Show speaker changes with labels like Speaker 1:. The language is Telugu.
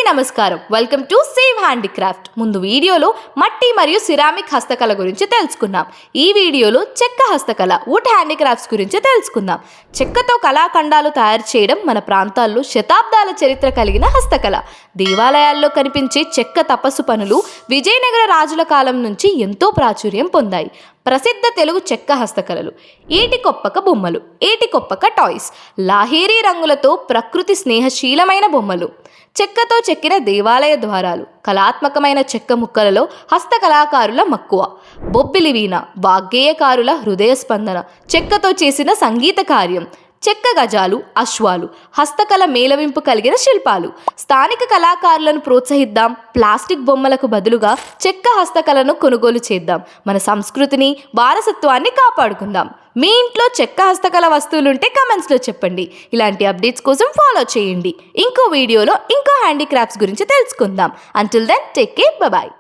Speaker 1: నమస్కారం. Welcome to save handicraft. ముందు వీడియోలో మట్టి మరియు సిరామిక్ హస్తకళ గురించి తెలుసుకున్నాం. ఈ వీడియోలో చెక్క హస్తకళ వుడ్ హ్యాండీక్రాఫ్ట్స్ గురించి తెలుసుకుందాం. చెక్కతో కళాఖండాలు తయారు చేయడం మన ప్రాంతాల్లో శతాబ్దాల చరిత్ర కలిగిన హస్తకళ. దేవాలయాల్లో కనిపించే చెక్క తపస్సు పనులు విజయనగర రాజుల కాలం నుంచి ఎంతో ప్రాచుర్యం పొందాయి. ప్రసిద్ధ తెలుగు చెక్క హస్తకళలు: ఏటికొప్పక బొమ్మలు, ఏటికొప్పక టాయ్స్, లాహేరీ రంగులతో ప్రకృతి స్నేహశీలమైన బొమ్మలు, చెక్కతో చెక్కిన దేవాలయ ద్వారాలు, కళాత్మకమైన చెక్క ముక్కలలో హస్తకళాకారుల మక్కువ, బొబ్బిలి వీణ, వాగ్గేయకారుల హృదయ స్పందన, చెక్కతో చేసిన సంగీత కార్యం, చెక్క గజాలు, అశ్వాలు, హస్తకళ మేళవింపు కలిగిన శిల్పాలు. స్థానిక కళాకారులను ప్రోత్సహిద్దాం. ప్లాస్టిక్ బొమ్మలకు బదులుగా చెక్క హస్తకళను కొనుగోలు చేద్దాం. మన సంస్కృతిని, వారసత్వాన్ని కాపాడుకుందాం. మీ ఇంట్లో చెక్క హస్తకళ వస్తువులుంటే కమెంట్స్లో చెప్పండి. ఇలాంటి అప్డేట్స్ కోసం ఫాలో చేయండి. ఇంకో వీడియోలో ఇంకో హ్యాండీక్రాఫ్ట్స్ గురించి తెలుసుకుందాం. Until then take care, bye.